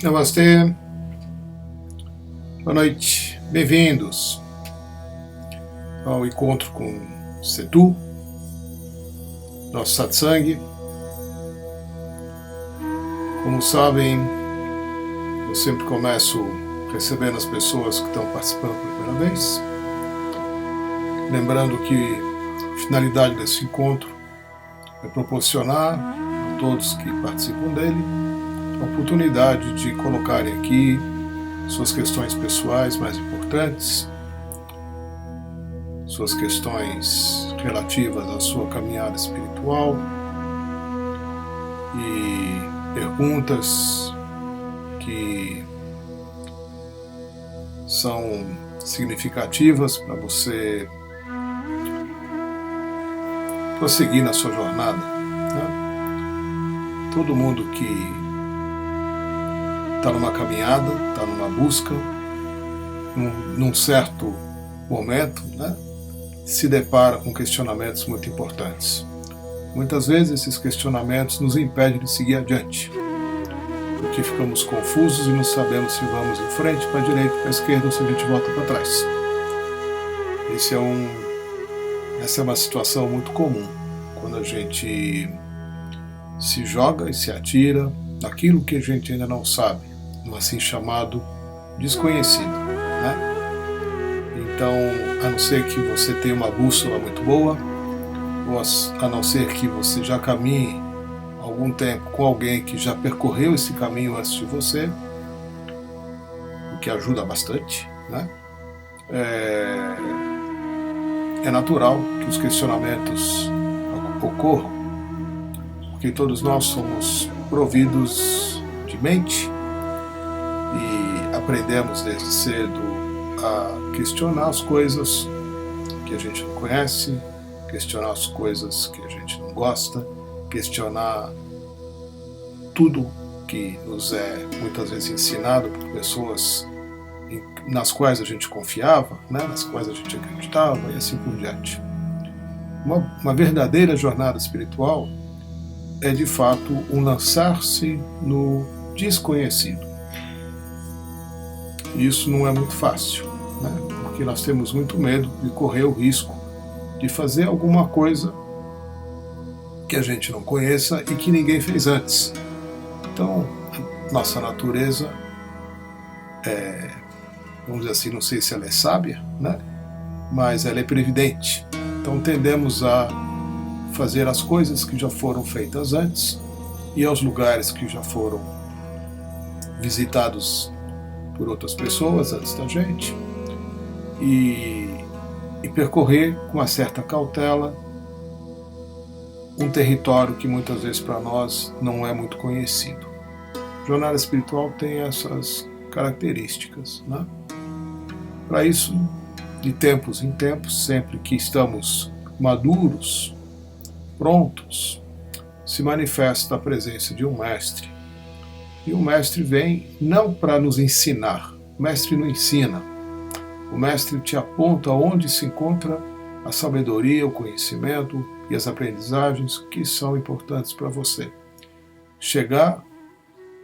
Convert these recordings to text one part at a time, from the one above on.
Namastê, boa noite, bem-vindos ao encontro com Setu, nosso satsang. Como sabem, eu sempre começo recebendo as pessoas que estão participando pela primeira vez, lembrando que a finalidade desse encontro é proporcionar a todos que participam dele a oportunidade de colocarem aqui suas questões pessoais mais importantes, suas questões relativas à sua caminhada espiritual e perguntas que são significativas para você prosseguir na sua jornada, né? Todo mundo que está numa caminhada, está numa busca, num certo momento, né, se depara com questionamentos muito importantes. Muitas vezes esses questionamentos nos impedem de seguir adiante, porque ficamos confusos e não sabemos se vamos em frente, para a direita, para a esquerda, ou se a gente volta para trás. Essa é uma situação muito comum, quando a gente se joga e se atira naquilo que a gente ainda não sabe, um assim chamado desconhecido, né? Então, a não ser que você tenha uma bússola muito boa, ou a não ser que você já caminhe algum tempo com alguém que já percorreu esse caminho antes de você, o que ajuda bastante, né? É natural que os questionamentos ocorram, porque todos nós somos providos de mente e aprendemos desde cedo a questionar as coisas que a gente não conhece, questionar as coisas que a gente não gosta, questionar tudo que nos é muitas vezes ensinado por pessoas nas quais a gente confiava, né, nas quais a gente acreditava e assim por diante. Uma verdadeira jornada espiritual é de fato um lançar-se no desconhecido. E isso não é muito fácil, né? Porque nós temos muito medo de correr o risco de fazer alguma coisa que a gente não conheça e que ninguém fez antes. Então, nossa natureza vamos dizer assim, não sei se ela é sábia, né? Mas ela é previdente. Então tendemos a fazer as coisas que já foram feitas antes e aos lugares que já foram visitados por outras pessoas antes da gente e percorrer com uma certa cautela um território que muitas vezes para nós não é muito conhecido. A jornada espiritual tem essas características, né? Para isso, de tempos em tempos, sempre que estamos maduros, prontos, se manifesta a presença de um mestre. E o mestre vem não para nos ensinar, o mestre não ensina. O mestre te aponta onde se encontra a sabedoria, o conhecimento e as aprendizagens que são importantes para você. Chegar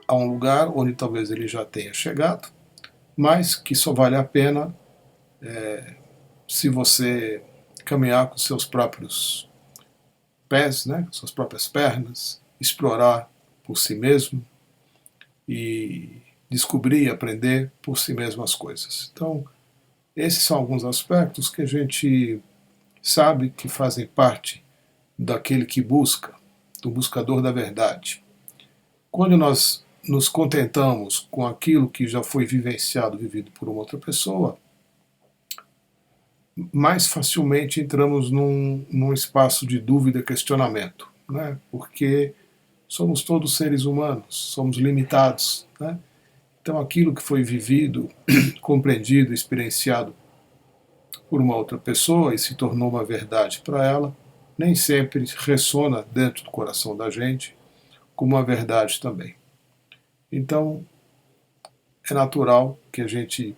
a um lugar onde talvez ele já tenha chegado, mas que só vale a pena se você caminhar com seus próprios pés, né, com suas próprias pernas, explorar por si mesmo e descobrir e aprender por si mesmo as coisas. Então, esses são alguns aspectos que a gente sabe que fazem parte daquele que busca, do buscador da verdade. Quando nós nos contentamos com aquilo que já foi vivenciado, vivido por uma outra pessoa, mais facilmente entramos num espaço de dúvida e questionamento, né? Porque somos todos seres humanos, somos limitados, né? Então aquilo que foi vivido, compreendido, experienciado por uma outra pessoa e se tornou uma verdade para ela, nem sempre ressona dentro do coração da gente como uma verdade também. Então é natural que a gente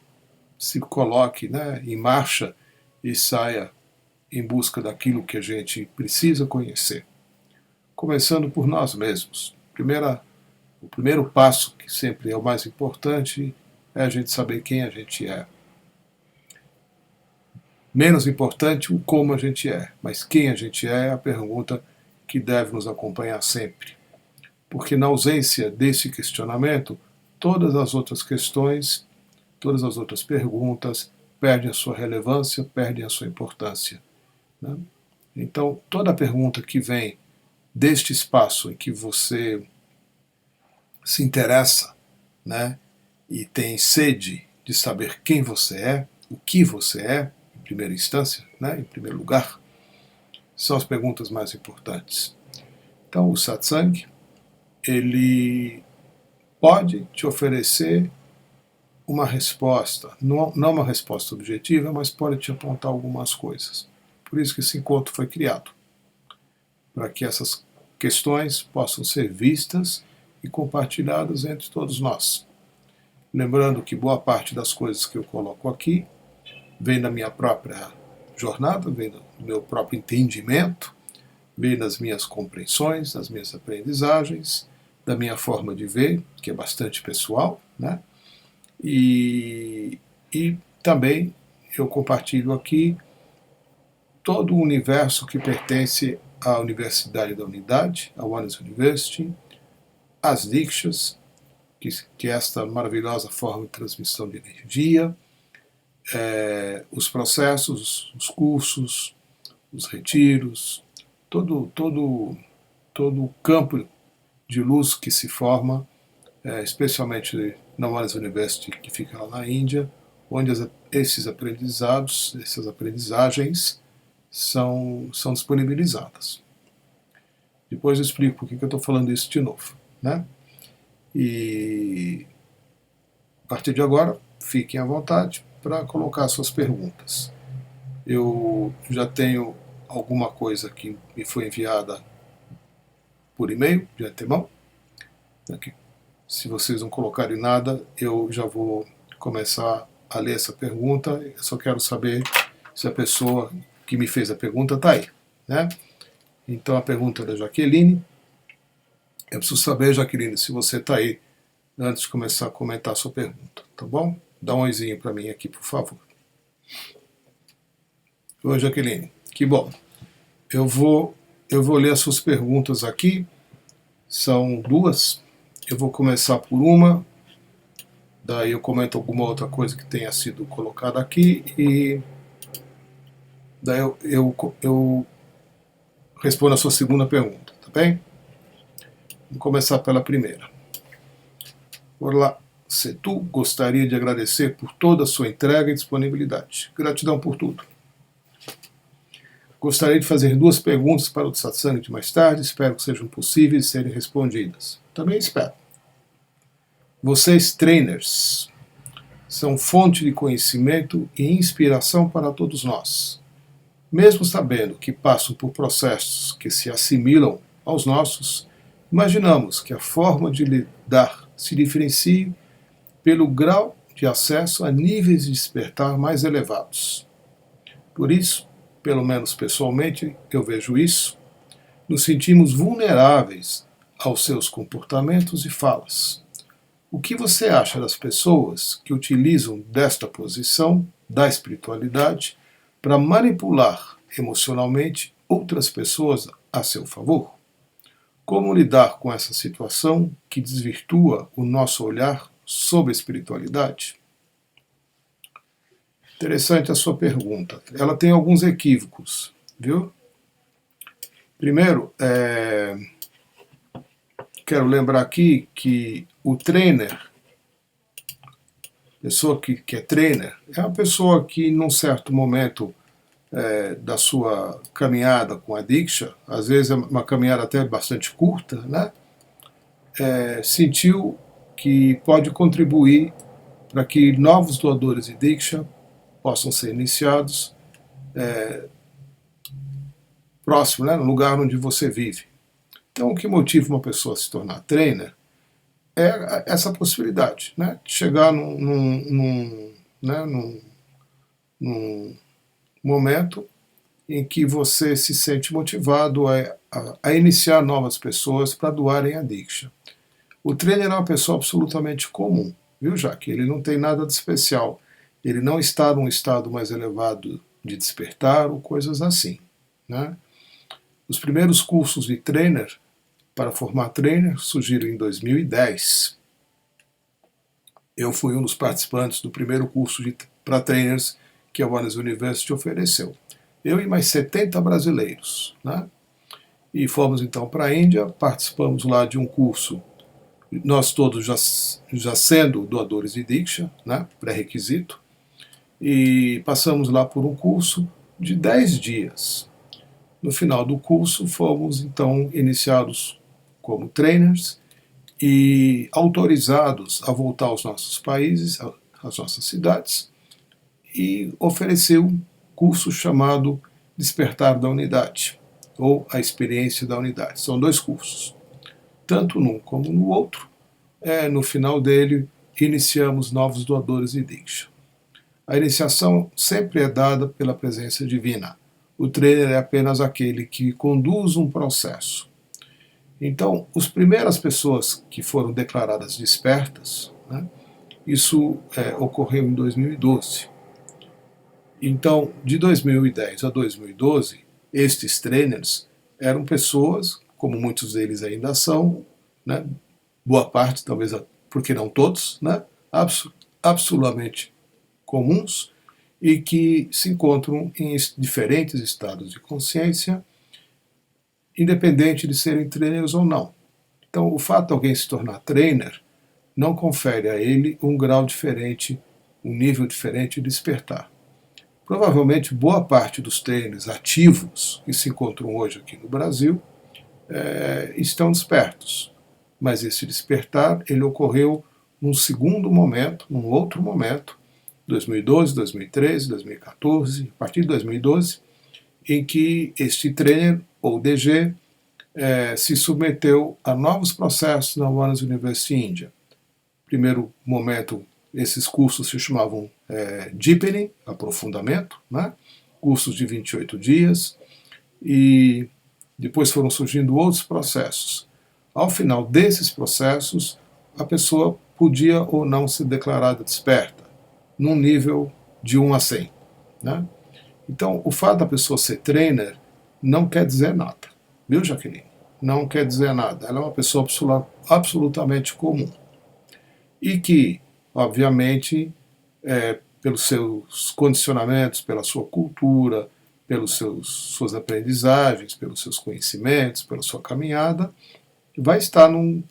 se coloque, né, em marcha e saia em busca daquilo que a gente precisa conhecer. Começando por nós mesmos. Primeira O primeiro passo, que sempre é o mais importante, é a gente saber quem a gente é. Menos importante o como a gente é, mas quem a gente é a pergunta que deve nos acompanhar sempre. Porque na ausência desse questionamento, todas as outras questões, todas as outras perguntas perdem a sua relevância, perdem a sua importância. Né? Então, toda pergunta que vem deste espaço em que você se interessa, né, e tem sede de saber quem você é, o que você é, em primeira instância, né, em primeiro lugar, são as perguntas mais importantes. Então, o satsang, ele pode te oferecer uma resposta, não uma resposta objetiva, mas pode te apontar algumas coisas. Por isso que esse encontro foi criado, para que essas questões possam ser vistas e compartilhadas entre todos nós. Lembrando que boa parte das coisas que eu coloco aqui vem da minha própria jornada, vem do meu próprio entendimento, vem das minhas compreensões, das minhas aprendizagens, da minha forma de ver, que é bastante pessoal, né? E também eu compartilho aqui todo o universo que pertence à Universidade da Unidade, a Oneness University, as Dikshas, que é esta maravilhosa forma de transmissão de energia, os processos, os cursos, os retiros, todo o campo de luz que se forma, especialmente na Oneness University, que fica lá na Índia, onde esses aprendizados, essas aprendizagens são disponibilizadas. Depois eu explico por que eu estou falando isso de novo, né? E a partir de agora, fiquem à vontade para colocar suas perguntas. Eu já tenho alguma coisa que me foi enviada por e-mail, de antemão. Aqui. Se vocês não colocarem nada, eu já vou começar a ler essa pergunta. Eu só quero saber se a pessoa que me fez a pergunta está aí, né? Então a pergunta é da Jaqueline. Eu preciso saber, Jaqueline, se você está aí antes de começar a comentar a sua pergunta, tá bom? Dá um oizinho para mim aqui, por favor. Oi, Jaqueline. Que bom. Eu vou ler as suas perguntas aqui. São duas. Eu vou começar por uma. Daí eu comento alguma outra coisa que tenha sido colocada aqui e daí eu respondo a sua segunda pergunta, tá bem? Vamos começar pela primeira. Olá, Setu, gostaria de agradecer por toda a sua entrega e disponibilidade. Gratidão por tudo. Gostaria de fazer duas perguntas para o satsang de mais tarde, espero que sejam possíveis de serem respondidas. Também espero. Vocês, trainers, são fonte de conhecimento e inspiração para todos nós. Mesmo sabendo que passam por processos que se assimilam aos nossos, imaginamos que a forma de lidar se diferencie pelo grau de acesso a níveis de despertar mais elevados. Por isso, pelo menos pessoalmente, eu vejo isso, nos sentimos vulneráveis aos seus comportamentos e falas. O que você acha das pessoas que utilizam desta posição da espiritualidade para manipular emocionalmente outras pessoas a seu favor? Como lidar com essa situação que desvirtua o nosso olhar sobre a espiritualidade? Interessante a sua pergunta. Ela tem alguns equívocos, viu? Primeiro, quero lembrar aqui que o trainer, pessoa que é trainer, é uma pessoa que num certo momento da sua caminhada com a Diksha, às vezes é uma caminhada até bastante curta, né? Sentiu que pode contribuir para que novos doadores de Diksha possam ser iniciados próximo, né, no lugar onde você vive. Então, o que motiva uma pessoa a se tornar trainer é essa possibilidade, né, de chegar num momento em que você se sente motivado a iniciar novas pessoas para doarem a Diksha. O trainer é uma pessoa absolutamente comum, viu, Jaque? Ele não tem nada de especial. Ele não está num estado mais elevado de despertar ou coisas assim, né? Os primeiros cursos de trainer para formar trainer surgiram em 2010. Eu fui um dos participantes do primeiro curso para trainers que a One University ofereceu. Eu e mais 70 brasileiros, né? E fomos então para a Índia, participamos lá de um curso, nós todos já sendo doadores de Diksha, né? Pré-requisito, e passamos lá por um curso de 10 dias. No final do curso, fomos então iniciados como trainers e autorizados a voltar aos nossos países, às nossas cidades, e oferecer um curso chamado Despertar da Unidade, ou a Experiência da Unidade. São 2 cursos. Tanto num como no outro, no final dele, iniciamos novos doadores de Diksha. A iniciação sempre é dada pela presença divina. O trainer é apenas aquele que conduz um processo. Então, as primeiras pessoas que foram declaradas despertas, né, isso ocorreu em 2012. Então, de 2010 a 2012, estes trainers eram pessoas, como muitos deles ainda são, né, boa parte, talvez, porque não todos, né, absolutamente comuns, e que se encontram em diferentes estados de consciência, independente de serem trainers ou não. Então, o fato de alguém se tornar trainer não confere a ele um grau diferente, um nível diferente de despertar. Provavelmente, boa parte dos trainers ativos que se encontram hoje aqui no Brasil estão despertos. Mas esse despertar, ele ocorreu num segundo momento, num outro momento, 2012, 2013, 2014, a partir de 2012, em que este trainer, ou DG, se submeteu a novos processos na One University India. Primeiro momento, esses cursos se chamavam Deepening, aprofundamento, né? Cursos de 28 dias, e depois foram surgindo outros processos. Ao final desses processos, a pessoa podia ou não ser declarada desperta, num nível de 1 a 100. Né? Então, o fato da pessoa ser trainer não quer dizer nada, viu, Jaqueline? Não quer dizer nada. Ela é uma pessoa absolutamente comum. E que, obviamente, pelos seus condicionamentos, pela sua cultura, pelas suas aprendizagens, pelos seus conhecimentos, pela sua caminhada, vai estar num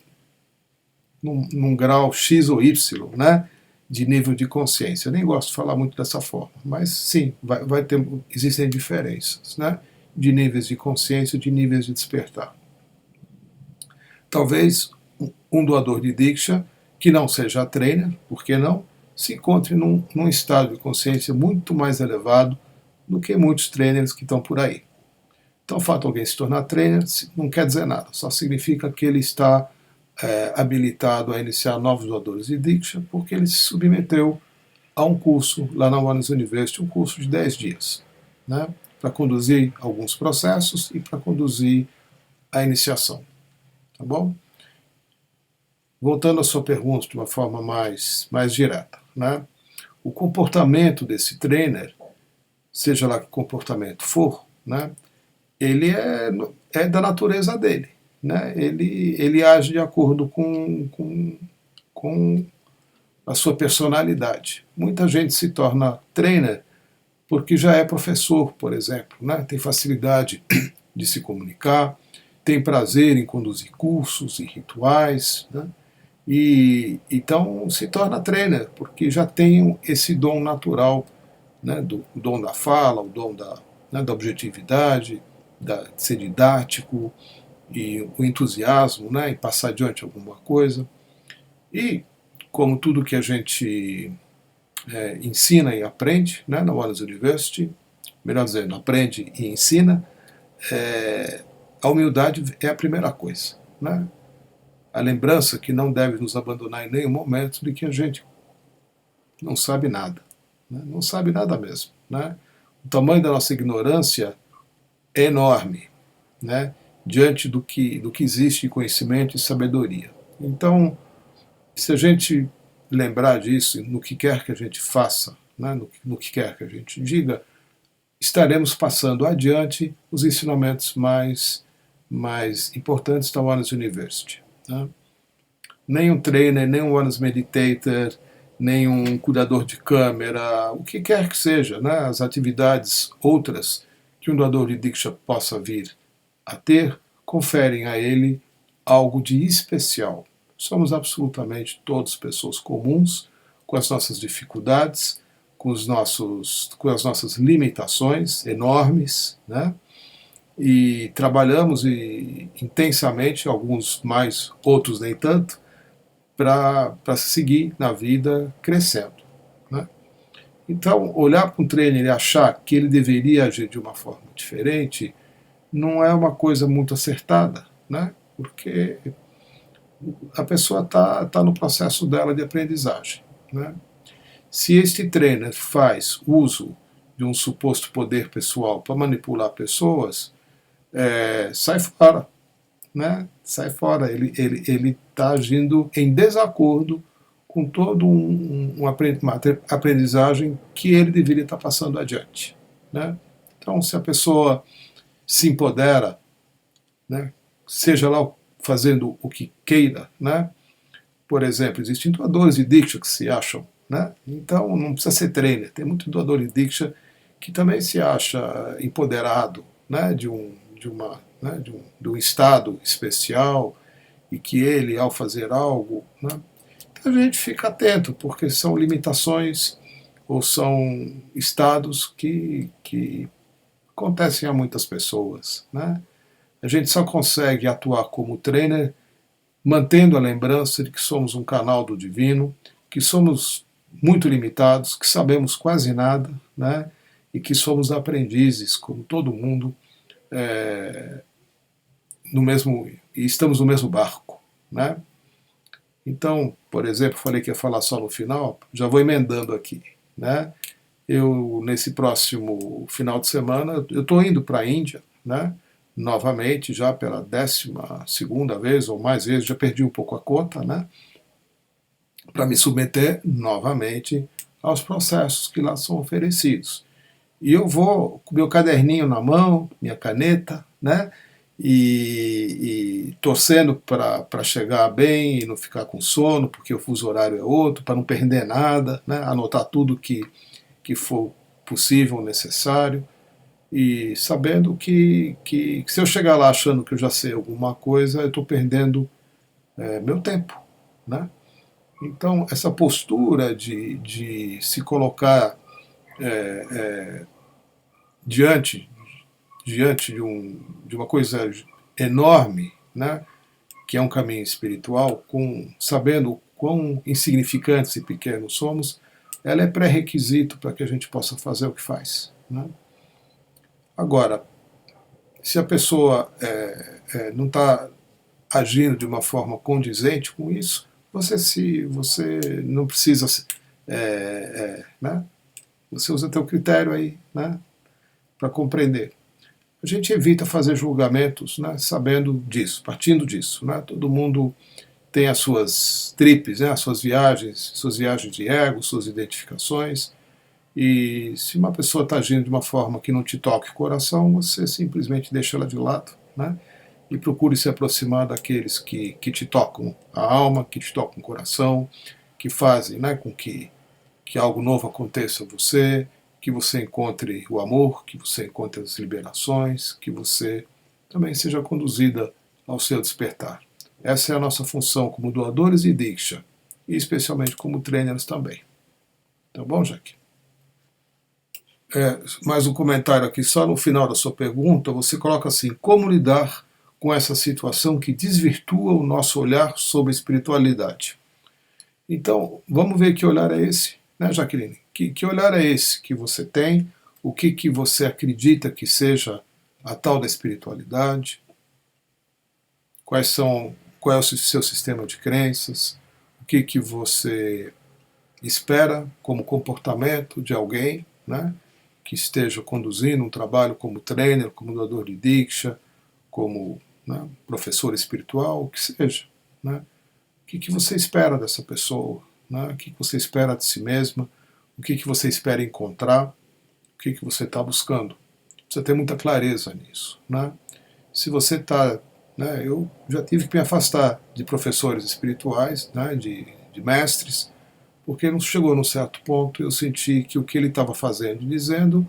grau X ou Y, né, de nível de consciência. Eu nem gosto de falar muito dessa forma, mas sim, existem diferenças, né, de níveis de consciência, de níveis de despertar. Talvez um doador de Diksha, que não seja trainer, por que não, se encontre num estado de consciência muito mais elevado do que muitos trainers que estão por aí. Então, o fato de alguém se tornar trainer não quer dizer nada, só significa que ele está habilitado a iniciar novos doadores de Diksha, porque ele se submeteu a um curso lá na One University, um curso de 10 dias, né, para conduzir alguns processos e para conduzir a iniciação. Tá bom? Voltando à sua pergunta de uma forma mais direta, né, o comportamento desse trainer, seja lá que comportamento for, né, ele é da natureza dele. Né? Ele age de acordo com a sua personalidade. Muita gente se torna trainer porque já é professor, por exemplo, né? Tem facilidade de se comunicar, tem prazer em conduzir cursos e rituais, né? E então se torna trainer, porque já tem esse dom natural, né? O dom da fala, o dom da objetividade, de ser didático, e o entusiasmo, né, em passar adiante alguma coisa. E, como tudo que a gente ensina e aprende, né, na One University, melhor dizendo, aprende e ensina, a humildade é a primeira coisa. Né? A lembrança que não deve nos abandonar em nenhum momento de que a gente não sabe nada. Né? Não sabe nada mesmo. Né? O tamanho da nossa ignorância é enorme, né? Diante do que existe de conhecimento e sabedoria. Então, se a gente lembrar disso, no que quer que a gente faça, né, no que quer que a gente diga, estaremos passando adiante os ensinamentos mais importantes da Oneness University. Né? Nem um trainer, nem um Oneness Meditator, nem um cuidador de câmera, o que quer que seja, né? As atividades outras que um doador de Diksha possa vir a ter, conferem a ele algo de especial. Somos absolutamente todos pessoas comuns, com as nossas dificuldades, com as nossas limitações enormes, né? E trabalhamos intensamente, alguns mais, outros nem tanto, para seguir na vida crescendo. Né? Então, olhar para um trainer e achar que ele deveria agir de uma forma diferente não é uma coisa muito acertada, né? Porque a pessoa está no processo dela de aprendizagem. Né? Se este trainer faz uso de um suposto poder pessoal para manipular pessoas, sai fora. Né? Sai fora. Ele está agindo em desacordo com todo uma aprendizagem que ele deveria estar passando adiante. Né? Então, se a pessoa se empodera, né, seja lá fazendo o que queira, né? Por exemplo, existem doadores de Diksha que se acham, né? Então não precisa ser trainer, tem muito doador de Diksha que também se acha empoderado, né, de um estado especial e que ele, ao fazer algo, né, então a gente fica atento, porque são limitações ou são estados que acontecem a muitas pessoas, né? A gente só consegue atuar como trainer mantendo a lembrança de que somos um canal do divino, que somos muito limitados, que sabemos quase nada, né? E que somos aprendizes, como todo mundo, no mesmo, e estamos no mesmo barco. Né? Então, por exemplo, falei que ia falar só no final, já vou emendando aqui. Né? Eu, nesse próximo final de semana, eu estou indo para a Índia, né? Novamente, já pela 12ª vez ou mais vezes, já perdi um pouco a conta, né? Para me submeter novamente aos processos que lá são oferecidos. E eu vou com meu caderninho na mão, minha caneta, né? E torcendo para chegar bem e não ficar com sono, porque o fuso horário é outro, para não perder nada, né? Anotar tudo que for possível, necessário, e sabendo que se eu chegar lá achando que eu já sei alguma coisa, eu estou perdendo meu tempo. Né? Então, essa postura de se colocar diante de uma coisa enorme, né, que é um caminho espiritual, sabendo quão insignificantes e pequenos somos, ela é pré-requisito para que a gente possa fazer o que faz. Né? Agora, se a pessoa não está agindo de uma forma condizente com isso, você não precisa, né? Você usa teu critério aí, né, para compreender. A gente evita fazer julgamentos, né, sabendo disso, partindo disso. Né? Todo mundo tem as suas tripes, né, as suas viagens de ego, suas identificações. E se uma pessoa está agindo de uma forma que não te toque o coração, você simplesmente deixa ela de lado, né? E procure se aproximar daqueles que te tocam a alma, que te tocam o coração, que fazem, né, com que algo novo aconteça a você, que você encontre o amor, que você encontre as liberações, que você também seja conduzida ao seu despertar. Essa é a nossa função como doadores de Diksha, e especialmente como trainers também. Tá bom, Jaque? Mais um comentário aqui, só no final da sua pergunta, você coloca assim: como lidar com essa situação que desvirtua o nosso olhar sobre a espiritualidade? Então, vamos ver que olhar é esse, né, Jaqueline? Que olhar é esse que você tem? O que você acredita que seja a tal da espiritualidade? Qual é o seu sistema de crenças? O que você espera como comportamento de alguém, né, que esteja conduzindo um trabalho como trainer, como doador de Diksha, como, né, professor espiritual, o que seja. Né? que você espera dessa pessoa, né? O que você espera de si mesma, o que você espera encontrar, o que você está buscando. Precisa ter muita clareza nisso, né? Se você está, né, eu já tive que me afastar de professores espirituais, né, de mestres, porque não chegou num certo ponto eu senti que o que ele estava fazendo e dizendo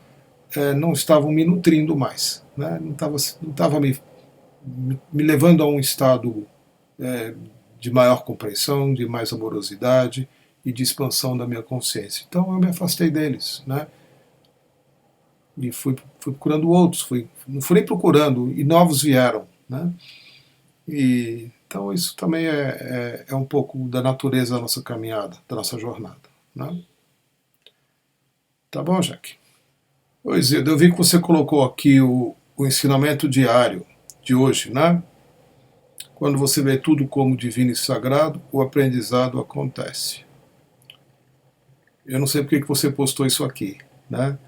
não estavam me nutrindo mais, né? Não estava me levando a um estado é, de maior compreensão, de mais amorosidade e de expansão da minha consciência. Então eu me afastei deles, né? E fui procurando outros, não fui nem procurando, e novos vieram, né? E, então isso também é um pouco da natureza da nossa caminhada, da nossa jornada, né? Tá bom, Jaque? Pois é, eu vi que você colocou aqui o ensinamento diário de hoje, né? Quando você vê tudo como divino e sagrado, o aprendizado acontece. Eu não sei porque que você postou isso aqui, né?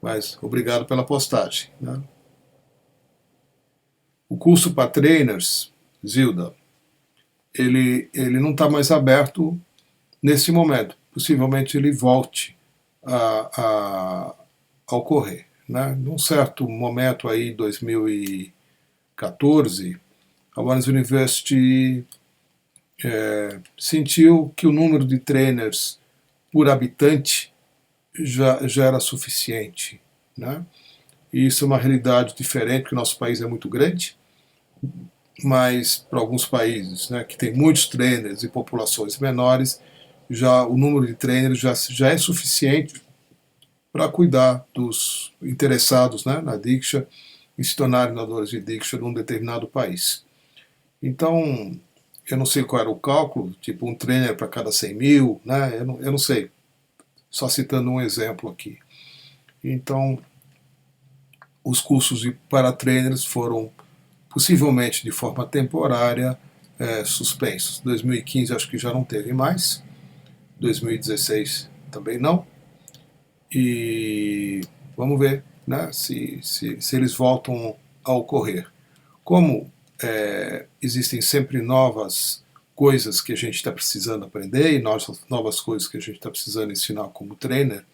Mas obrigado pela postagem, né? O curso para trainers, Zilda, ele não está mais aberto nesse momento. Possivelmente ele volte a ocorrer, né? Num certo momento aí, 2014, a One University sentiu que o número de trainers por habitante já era suficiente, né? E isso é uma realidade diferente, porque o nosso país é muito grande, mas para alguns países, né, que tem muitos trainers e populações menores, já o número de trainers já é suficiente para cuidar dos interessados, né, na Diksha e se tornarem nadadores de Diksha num determinado país. Então, eu não sei qual era o cálculo, tipo um trainer para cada 100 mil, né, eu não sei, só citando um exemplo aqui. Então, os cursos para trainers foram possivelmente de forma temporária suspensos. 2015 acho que já não teve mais, 2016 também não, e vamos ver, né, se eles voltam a ocorrer. Como existem sempre novas coisas que a gente está precisando aprender e novas coisas que a gente está precisando ensinar como trainer,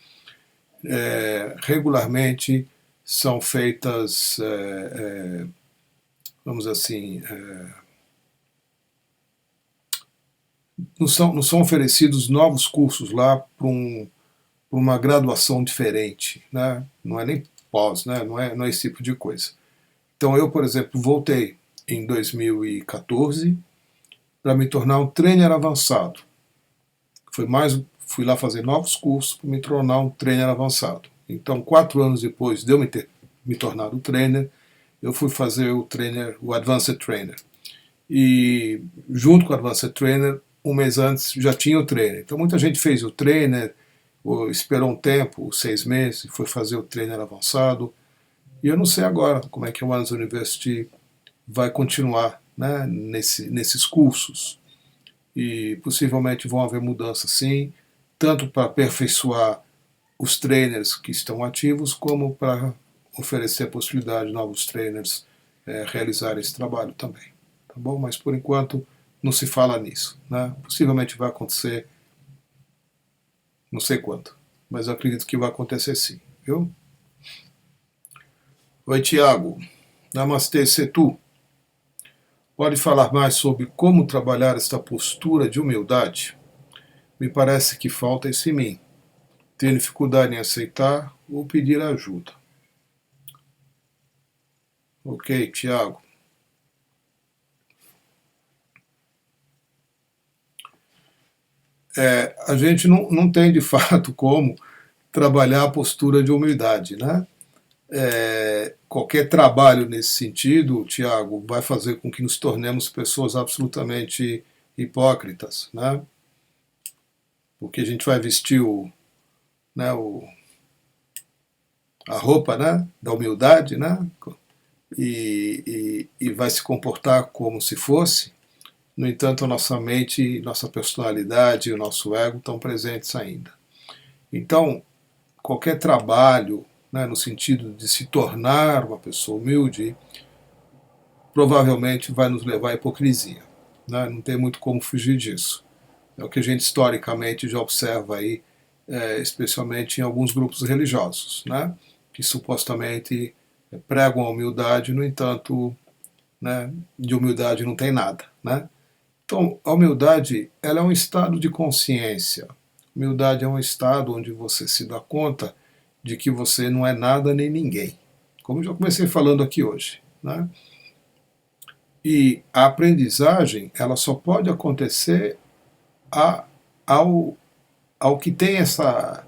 regularmente são feitas, vamos assim, não são oferecidos novos cursos lá para uma graduação diferente, né? Não é nem pós, né? Não é esse tipo de coisa. Então eu, por exemplo, voltei em 2014 para me tornar um trainer avançado. Fui lá fazer novos cursos para me tornar um trainer avançado. Então, 4 anos depois de eu me tornar um trainer, eu fui fazer o Advanced Trainer. E junto com o Advanced Trainer, um mês antes já tinha o trainer. Então muita gente fez o trainer, ou esperou um tempo, 6 meses, e foi fazer o trainer avançado. E eu não sei agora como é que a One University vai continuar, né, nesses cursos. E possivelmente vão haver mudanças sim, tanto para aperfeiçoar os trainers que estão ativos, como para oferecer a possibilidade de novos trainers realizarem esse trabalho também. Tá bom? Mas por enquanto não se fala nisso, né? Possivelmente vai acontecer, não sei quando, mas eu acredito que vai acontecer sim, viu? Oi, Tiago. Namastê, Setu. Pode falar mais sobre como trabalhar esta postura de humildade? Me parece que falta isso em mim. Tenho dificuldade em aceitar ou pedir ajuda. Ok, Tiago. A gente não tem de fato como trabalhar a postura de humildade, né? Qualquer trabalho nesse sentido, Tiago, vai fazer com que nos tornemos pessoas absolutamente hipócritas, né? Porque a gente vai vestir né, a roupa, né, da humildade, né? E vai se comportar como se fosse. No entanto, a nossa mente, nossa personalidade e o nosso ego estão presentes ainda. Então, qualquer trabalho, né, no sentido de se tornar uma pessoa humilde, provavelmente vai nos levar à hipocrisia, né? Não tem muito como fugir disso. É o que a gente historicamente já observa aí, especialmente em alguns grupos religiosos, né? Que supostamente pregam a humildade, no entanto, né, de humildade não tem nada, né? Então, a humildade, ela é um estado de consciência. Humildade é um estado onde você se dá conta de que você não é nada nem ninguém, como já comecei falando aqui hoje, né? E a aprendizagem, ela só pode acontecer a, ao, ao que tem essa...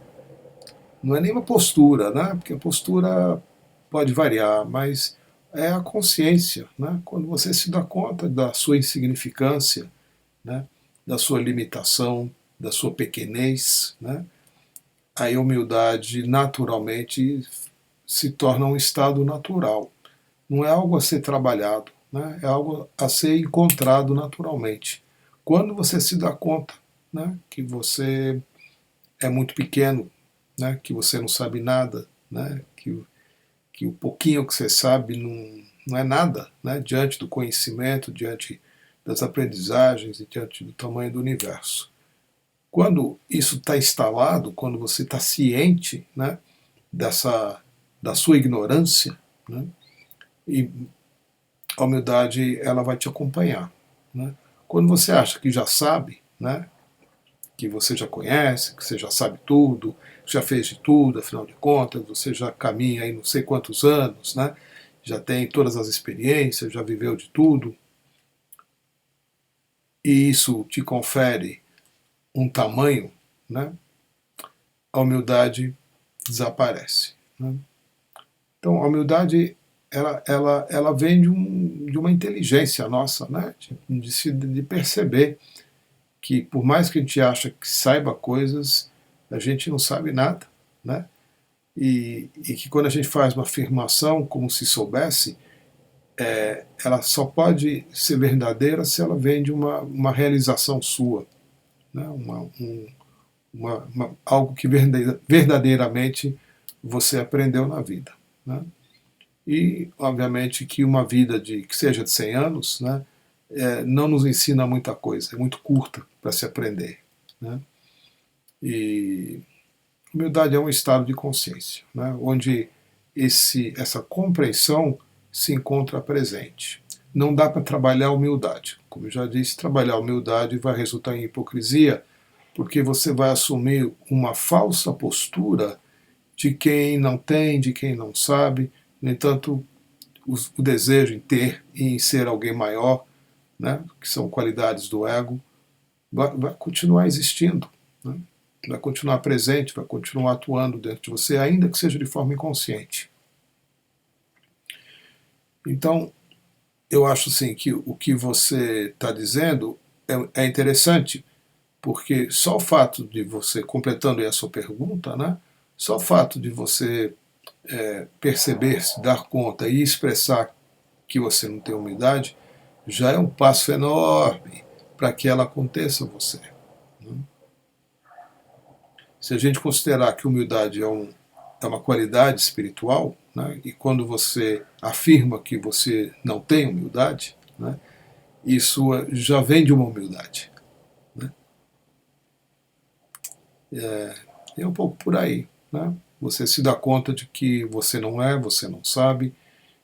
Não é nem uma postura, né? Porque a postura pode variar, mas é a consciência, né? Quando você se dá conta da sua insignificância, né? Da sua limitação, da sua pequenez, né? A humildade naturalmente se torna um estado natural. Não é algo a ser trabalhado, né? É algo a ser encontrado naturalmente. Quando você se dá conta, né, que você é muito pequeno, né, que você não sabe nada, né, que o pouquinho que você sabe não é nada, né, diante do conhecimento, diante das aprendizagens e diante do tamanho do universo. Quando isso está instalado, quando você está ciente, né, da sua ignorância, né, e a humildade ela vai te acompanhar, né? Quando você acha que já sabe, né, que você já conhece, que você já sabe tudo, já fez de tudo, afinal de contas, você já caminha aí não sei quantos anos, né? Já tem todas as experiências, já viveu de tudo, e isso te confere um tamanho, né? A humildade desaparece, né? Então, a humildade ela vem de uma inteligência nossa, né? De perceber que por mais que a gente acha que saiba coisas, a gente não sabe nada, né? E que quando a gente faz uma afirmação como se soubesse, ela só pode ser verdadeira se ela vem de uma realização sua, né? Algo que verdadeiramente você aprendeu na vida, né? E, obviamente, que uma vida que seja de 100 anos, né, não nos ensina muita coisa, é muito curta para se aprender, né? E humildade é um estado de consciência, né, onde essa compreensão se encontra presente. Não dá para trabalhar a humildade. Como eu já disse, trabalhar a humildade vai resultar em hipocrisia, porque você vai assumir uma falsa postura de quem não tem, de quem não sabe. No entanto, o desejo em ter e em ser alguém maior, né, que são qualidades do ego, vai continuar existindo, né? Vai continuar presente, vai continuar atuando dentro de você, ainda que seja de forma inconsciente. Então, eu acho assim que o que você está dizendo é interessante, porque só o fato de você, completando aí a sua pergunta, né, só o fato de você perceber, se dar conta e expressar que você não tem humildade, já é um passo enorme para que ela aconteça a você, né? Se a gente considerar que humildade é uma qualidade espiritual, né, e quando você afirma que você não tem humildade, né, isso já vem de uma humildade, né? É um pouco por aí, né? Você se dá conta de que você não é, você não sabe,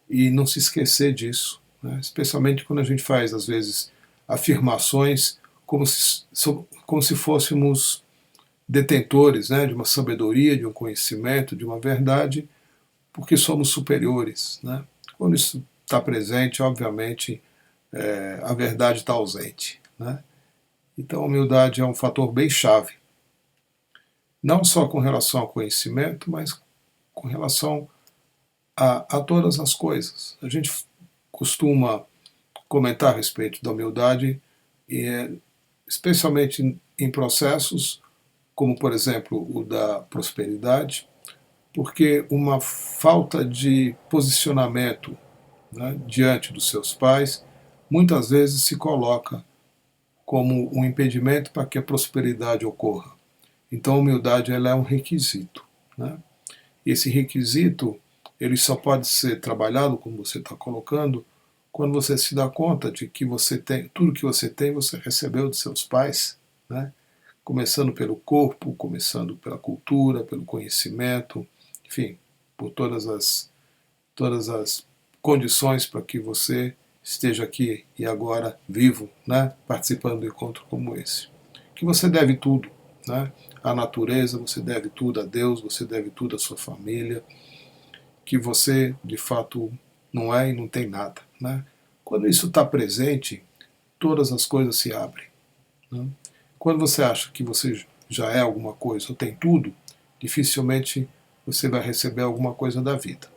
e não se esquecer disso, né? Especialmente quando a gente faz, às vezes, afirmações como se fôssemos detentores, né, de uma sabedoria, de um conhecimento, de uma verdade, porque somos superiores, né? Quando isso está presente, obviamente, a verdade está ausente, né? Então a humildade é um fator bem chave, não só com relação ao conhecimento, mas com relação a todas as coisas. A gente costuma comentar a respeito da humildade, especialmente em processos como, por exemplo, o da prosperidade, porque uma falta de posicionamento, né, diante dos seus pais muitas vezes se coloca como um impedimento para que a prosperidade ocorra. Então a humildade ela é um requisito, né? Esse requisito ele só pode ser trabalhado, como você está colocando, quando você se dá conta de que você tem, tudo que você tem, você recebeu de seus pais, né? Começando pelo corpo, começando pela cultura, pelo conhecimento, enfim, por todas as condições para que você esteja aqui e agora vivo, né? Participando de um encontro como esse. Que você deve tudo, né? À natureza, você deve tudo a Deus, você deve tudo à sua família, que você, de fato, não é e não tem nada, né? Quando isso está presente, todas as coisas se abrem, né? Quando você acha que você já é alguma coisa ou tem tudo, dificilmente você vai receber alguma coisa da vida.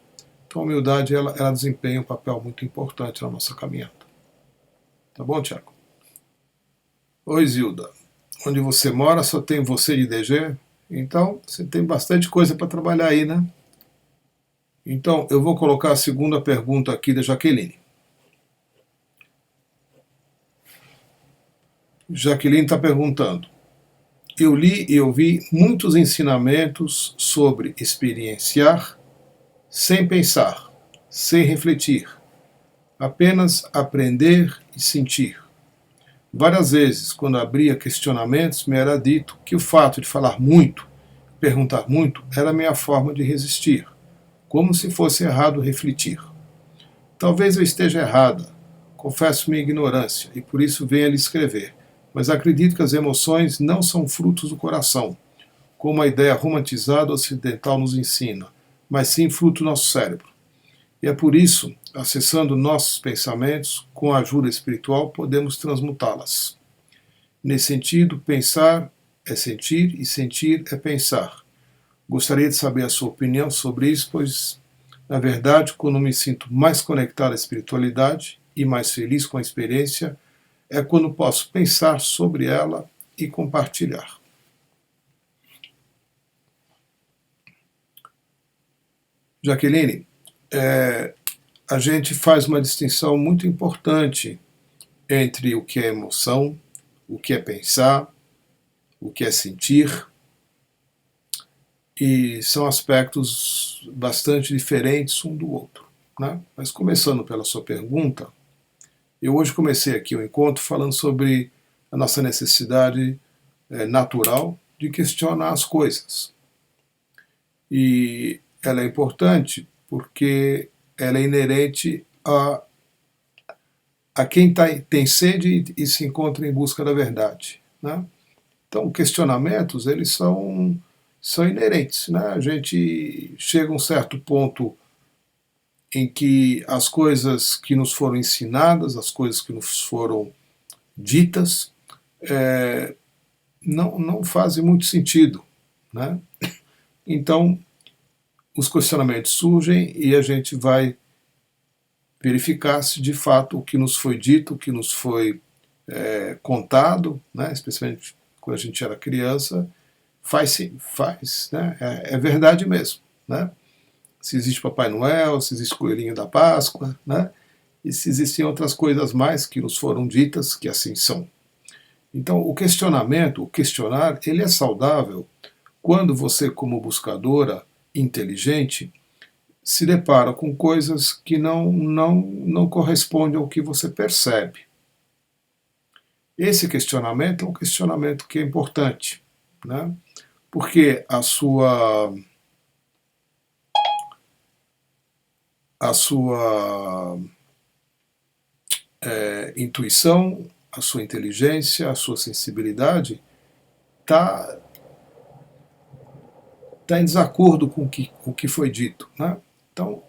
Então a humildade ela desempenha um papel muito importante na nossa caminhada. Tá bom, Tiago? Oi, Zilda. Onde você mora só tem você de DG? Então você tem bastante coisa para trabalhar aí, né? Então eu vou colocar a segunda pergunta aqui da Jaqueline. Jaqueline está perguntando: eu li e ouvi muitos ensinamentos sobre experienciar sem pensar, sem refletir, apenas aprender e sentir. Várias vezes, quando abria questionamentos, me era dito que o fato de falar muito, perguntar muito, era a minha forma de resistir, como se fosse errado refletir. Talvez eu esteja errada, confesso minha ignorância e por isso venha lhe escrever, mas acredito que as emoções não são frutos do coração, como a ideia romantizada ocidental nos ensina, mas sim fruto do nosso cérebro. E é por isso, acessando nossos pensamentos, com a ajuda espiritual, podemos transmutá-las. Nesse sentido, pensar é sentir e sentir é pensar. Gostaria de saber a sua opinião sobre isso, pois, na verdade, quando me sinto mais conectado à espiritualidade e mais feliz com a experiência, é quando posso pensar sobre ela e compartilhar. Jaqueline, a gente faz uma distinção muito importante entre o que é emoção, o que é pensar, o que é sentir, e são aspectos bastante diferentes um do outro, né? Mas começando pela sua pergunta, eu hoje comecei aqui o encontro falando sobre a nossa necessidade natural de questionar as coisas. E ela é importante porque ela é inerente a quem tem sede e se encontra em busca da verdade, né? Então, questionamentos, eles são inerentes, né? A gente chega a um certo ponto em que as coisas que nos foram ensinadas, as coisas que nos foram ditas, não fazem muito sentido, né? Então, os questionamentos surgem e a gente vai verificar se de fato o que nos foi dito, o que nos foi contado, né, especialmente quando a gente era criança, faz, né, é verdade mesmo, né? Se existe Papai Noel, se existe Coelhinho da Páscoa, né? E se existem outras coisas mais que nos foram ditas que assim são. Então, o questionamento, o questionar, ele é saudável quando você, como buscadora inteligente, se depara com coisas que não correspondem ao que você percebe. Esse questionamento é um questionamento que é importante, né? Porque a sua intuição, a sua inteligência, a sua sensibilidade está em desacordo com o que foi dito, né? Então,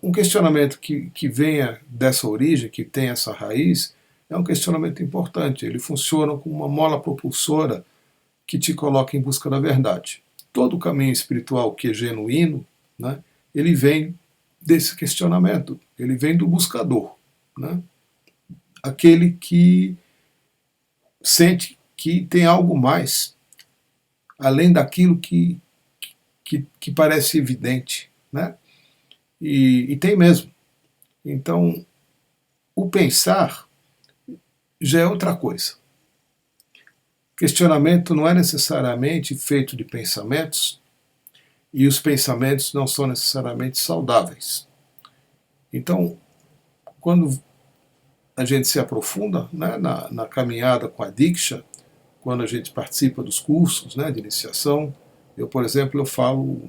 um questionamento que venha dessa origem, que tem essa raiz, é um questionamento importante. Ele funciona como uma mola propulsora que te coloca em busca da verdade. Todo o caminho espiritual que é genuíno, né, ele vem desse questionamento, ele vem do buscador, né? Aquele que sente que tem algo mais, além daquilo que parece evidente, né? E tem mesmo. Então, o pensar já é outra coisa. Questionamento não é necessariamente feito de pensamentos, e os pensamentos não são necessariamente saudáveis. Então, quando a gente se aprofunda, né, na caminhada com a Diksha, quando a gente participa dos cursos, né, de iniciação. Eu, por exemplo, eu falo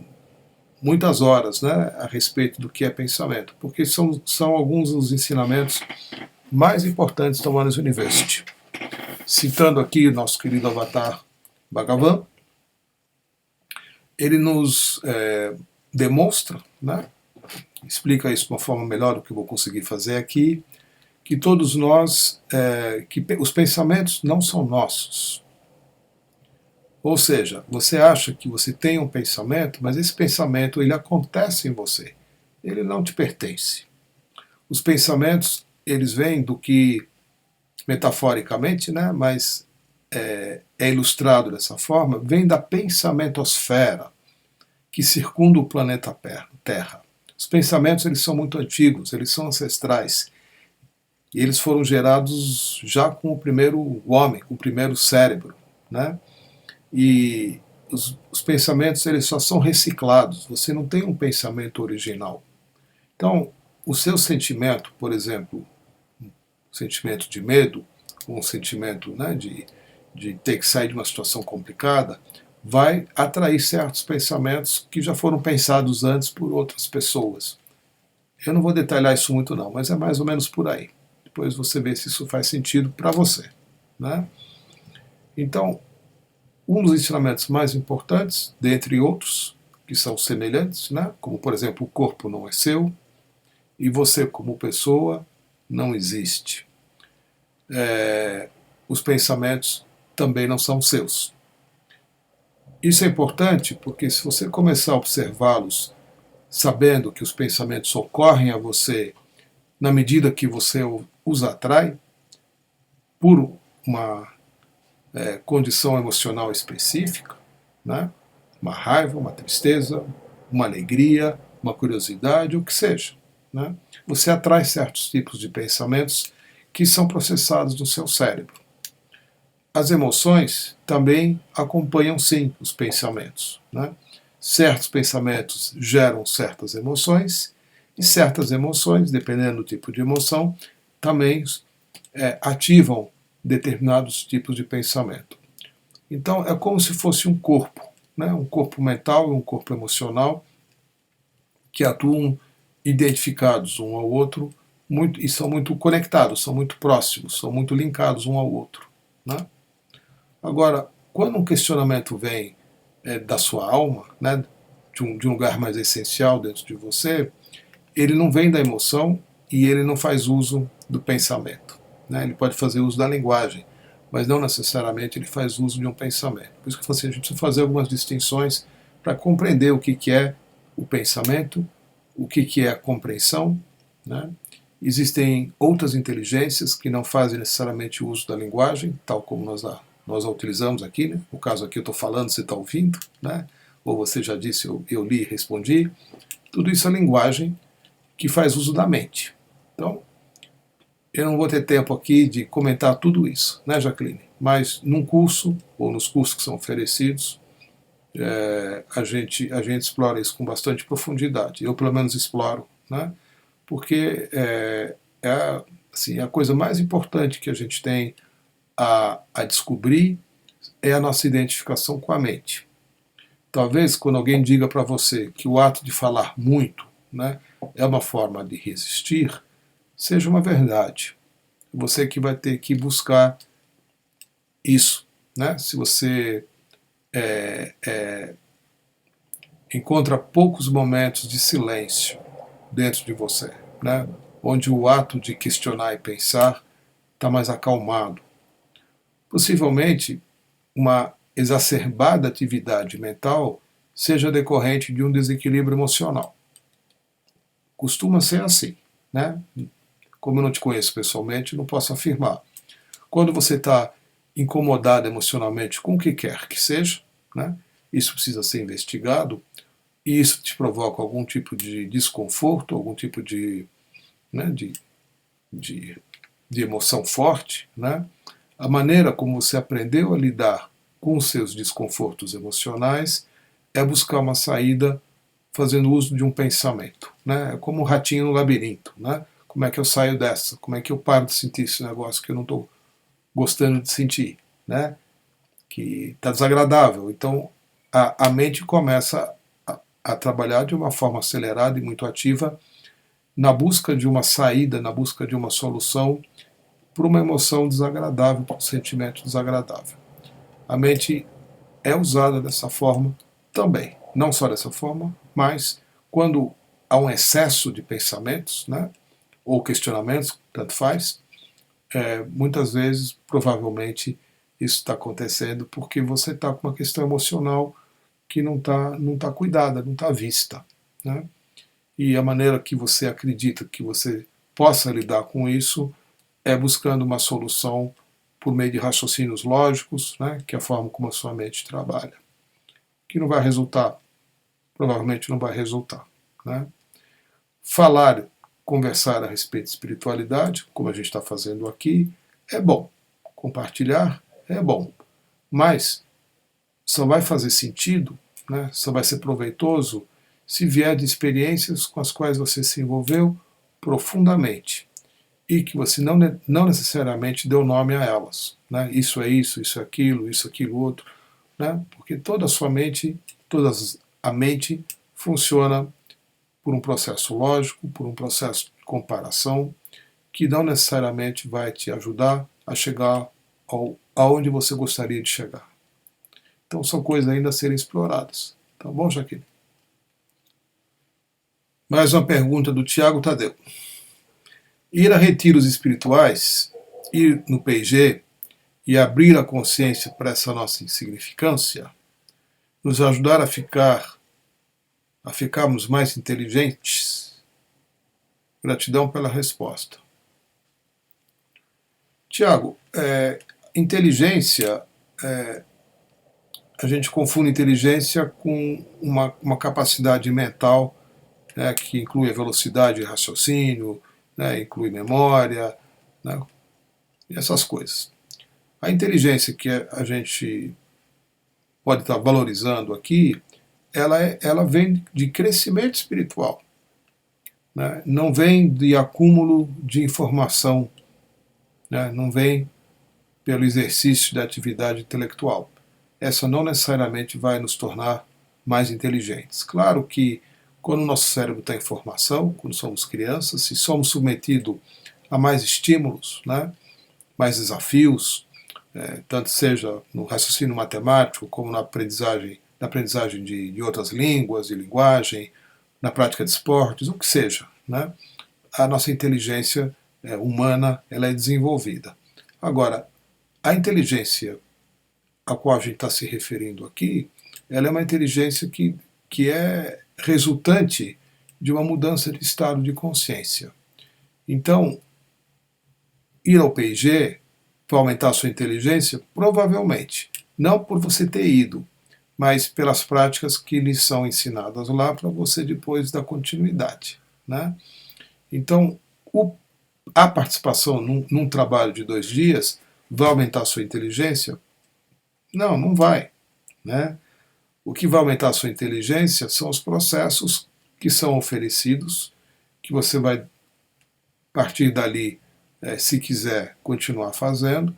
muitas horas, né, a respeito do que é pensamento, porque são alguns dos ensinamentos mais importantes da Manas University. Citando aqui o nosso querido avatar Bhagavan, ele nos demonstra, né, explica isso de uma forma melhor do que eu vou conseguir fazer aqui, que todos nós, que os pensamentos não são nossos. Ou seja, você acha que você tem um pensamento, mas esse pensamento ele acontece em você. Ele não te pertence. Os pensamentos, eles vêm do que, metaforicamente, né, mas é ilustrado dessa forma, vem da pensamentosfera que circunda o planeta Terra. Os pensamentos eles são muito antigos, eles são ancestrais. E eles foram gerados já com o primeiro homem, com o primeiro cérebro, né? E os pensamentos eles só são reciclados, você não tem um pensamento original. Então, o seu sentimento, por exemplo, um sentimento de medo, um sentimento, né, de ter que sair de uma situação complicada, vai atrair certos pensamentos que já foram pensados antes por outras pessoas. Eu não vou detalhar isso muito não, mas é mais ou menos por aí. Depois você vê se isso faz sentido para você, né? Então, um dos ensinamentos mais importantes, dentre outros, que são semelhantes, né? Como por exemplo, o corpo não é seu e você como pessoa não existe. Os pensamentos também não são seus. Isso é importante porque se você começar a observá-los sabendo que os pensamentos ocorrem a você na medida que você os atrai, por uma condição emocional específica, né? Uma raiva, uma tristeza, uma alegria, uma curiosidade, o que seja. Né? Você atrai certos tipos de pensamentos que são processados no seu cérebro. As emoções também acompanham, sim, os pensamentos. Né? Certos pensamentos geram certas emoções, e certas emoções, dependendo do tipo de emoção, também ativam determinados tipos de pensamento. Então é como se fosse um corpo, né? Um corpo mental e um corpo emocional que atuam identificados um ao outro e são muito conectados, são muito próximos, são muito linkados um ao outro. Né? Agora, quando um questionamento vem da sua alma, né, de um lugar mais essencial dentro de você, ele não vem da emoção e ele não faz uso do pensamento. Né? Ele pode fazer uso da linguagem, mas não necessariamente ele faz uso de um pensamento. Por isso que a gente precisa fazer algumas distinções para compreender o que é o pensamento, o que é a compreensão. Né? Existem outras inteligências que não fazem necessariamente uso da linguagem, tal como nós a utilizamos aqui. Né? No caso aqui eu estou falando, você está ouvindo, né? Ou você já disse, eu li e respondi. Tudo isso é linguagem que faz uso da mente. Então, eu não vou ter tempo aqui de comentar tudo isso, né, Jacqueline? Mas num curso, ou nos cursos que são oferecidos, a gente explora isso com bastante profundidade. Eu, pelo menos, exploro, né? Porque assim, a coisa mais importante que a gente tem a descobrir é a nossa identificação com a mente. Talvez, quando alguém diga para você que o ato de falar muito, né, é uma forma de resistir, seja uma verdade. Você que vai ter que buscar isso. Né? Se você encontra poucos momentos de silêncio dentro de você, né? Onde o ato de questionar e pensar está mais acalmado. Possivelmente, uma exacerbada atividade mental seja decorrente de um desequilíbrio emocional. Costuma ser assim, né? Como eu não te conheço pessoalmente, não posso afirmar. Quando você está incomodado emocionalmente com o que quer que seja, né? Isso precisa ser investigado, e isso te provoca algum tipo de desconforto, algum tipo de emoção forte, né? A maneira como você aprendeu a lidar com os seus desconfortos emocionais é buscar uma saída fazendo uso de um pensamento. Né? É como um ratinho no labirinto. Né? Como é que eu saio dessa? Como é que eu paro de sentir esse negócio que eu não estou gostando de sentir, né? Que está desagradável. Então, a mente começa a trabalhar de uma forma acelerada e muito ativa na busca de uma saída, na busca de uma solução para uma emoção desagradável, para um sentimento desagradável. A mente é usada dessa forma também. Não só dessa forma, mas quando há um excesso de pensamentos, né, ou questionamentos, tanto faz, muitas vezes, provavelmente, isso está acontecendo porque você está com uma questão emocional que não tá cuidada, não está vista. Né? E a maneira que você acredita que você possa lidar com isso é buscando uma solução por meio de raciocínios lógicos, né, que é a forma como a sua mente trabalha. Que não vai resultar, provavelmente não vai resultar. Né? Falar, conversar a respeito de espiritualidade, como a gente está fazendo aqui, é bom. Compartilhar é bom. Mas só vai fazer sentido, né, só vai ser proveitoso se vier de experiências com as quais você se envolveu profundamente e que você não necessariamente deu nome a elas. Né? Isso é aquilo, isso, aquilo, outro. Né? Porque toda a sua mente, a mente funciona por um processo lógico, por um processo de comparação, que não necessariamente vai te ajudar a chegar aonde você gostaria de chegar. Então são coisas ainda a serem exploradas. Tá bom, Jaqueline? Mais uma pergunta do Tiago Tadeu. Ir a retiros espirituais, ir no PG e abrir a consciência para essa nossa insignificância, nos ajudar a ficarmos mais inteligentes? Gratidão pela resposta. Tiago, inteligência, a gente confunde inteligência com uma capacidade mental, né, que inclui a velocidade de raciocínio, né, inclui memória, né, e essas coisas. A inteligência que a gente pode estar valorizando aqui, ela vem de crescimento espiritual. Né, não vem de acúmulo de informação, né, não vem pelo exercício da atividade intelectual. Essa não necessariamente vai nos tornar mais inteligentes. Claro que quando o nosso cérebro está em formação, quando somos crianças, se somos submetidos a mais estímulos, né, mais desafios, tanto seja no raciocínio matemático, como na aprendizagem de outras línguas, de linguagem, na prática de esportes, o que seja, né, a nossa inteligência humana ela é desenvolvida. Agora, a inteligência a qual a gente está se referindo aqui, ela é uma inteligência que é resultante de uma mudança de estado de consciência. Então, ir ao PIG para aumentar a sua inteligência, provavelmente, não por você ter ido, mas pelas práticas que lhe são ensinadas lá para você depois dar continuidade. Né? Então, a participação num trabalho de 2 dias vai aumentar a sua inteligência? Não, não vai. Né? O que vai aumentar a sua inteligência são os processos que são oferecidos, que você vai, a partir dali, se quiser continuar fazendo,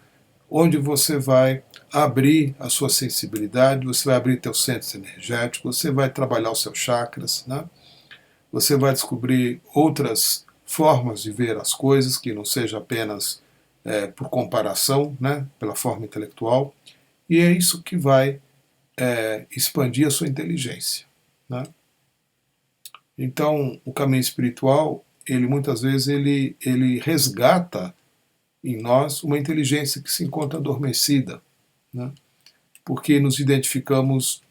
onde você vai abrir a sua sensibilidade, você vai abrir teus centros energéticos, você vai trabalhar os seus chakras, né? Você vai descobrir outras formas de ver as coisas, que não seja apenas por comparação, né? Pela forma intelectual, e é isso que vai expandir a sua inteligência. Né? Então, o caminho espiritual, ele muitas vezes ele resgata em nós uma inteligência que se encontra adormecida, né? Porque nos identificamos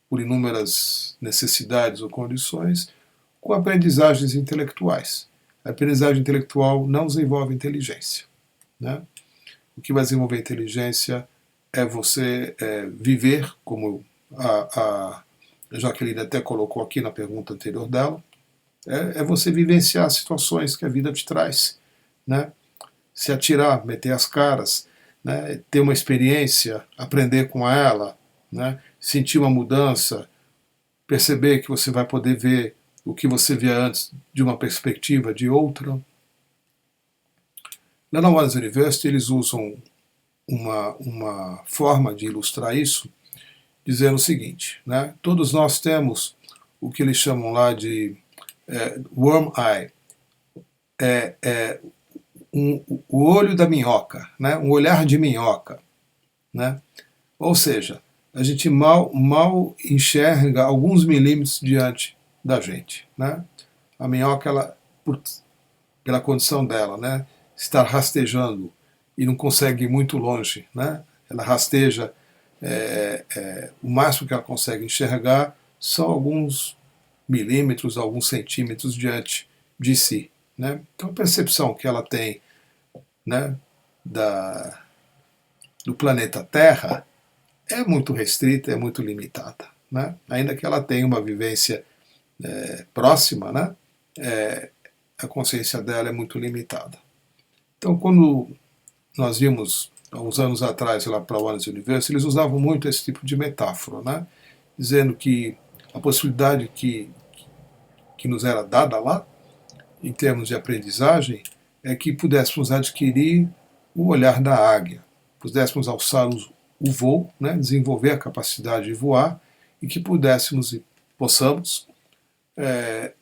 por inúmeras necessidades ou condições com aprendizagens intelectuais. A aprendizagem intelectual não desenvolve inteligência. Né? O que vai desenvolver inteligência é você viver, como a Jaqueline até colocou aqui na pergunta anterior dela, é você vivenciar situações que a vida te traz, né? Se atirar, meter as caras, né? Ter uma experiência, aprender com ela, né? Sentir uma mudança, perceber que você vai poder ver o que você via antes de uma perspectiva de outra. Lá na Oneness University eles usam uma forma de ilustrar isso, dizendo o seguinte, né? Todos nós temos o que eles chamam lá de worm eye, o olho da minhoca, né? Um olhar de minhoca, né? Ou seja, a gente mal enxerga alguns milímetros diante da gente, né? A minhoca, ela, pela condição dela, né? Estar rastejando e não consegue ir muito longe, né? Ela rasteja, o máximo que ela consegue enxergar são alguns milímetros, alguns centímetros diante de si, né? Então a percepção que ela tem, né, do planeta Terra é muito restrita, é muito limitada, né? Ainda que ela tenha uma vivência próxima, né? A consciência dela é muito limitada. Então, quando nós vimos, há uns anos atrás, lá para o Oneness University, eles usavam muito esse tipo de metáfora, né? Dizendo que a possibilidade que nos era dada lá, em termos de aprendizagem, é que pudéssemos adquirir o olhar da águia, pudéssemos alçar o voo, né? Desenvolver a capacidade de voar e que pudéssemos e possamos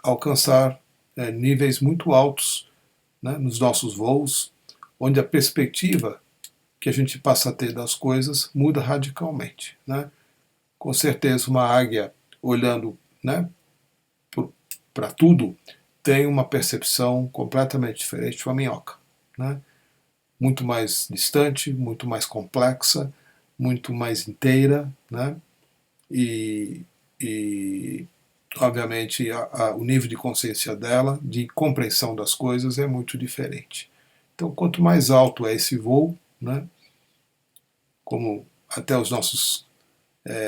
alcançar níveis muito altos, né, nos nossos voos, onde a perspectiva que a gente passa a ter das coisas muda radicalmente, né? Com certeza uma águia olhando, né, para tudo tem uma percepção completamente diferente de uma minhoca, né? Muito mais distante, muito mais complexa, muito mais inteira, né? E obviamente o nível de consciência dela, de compreensão das coisas, é muito diferente. Então, quanto mais alto é esse voo, né, como até os nossos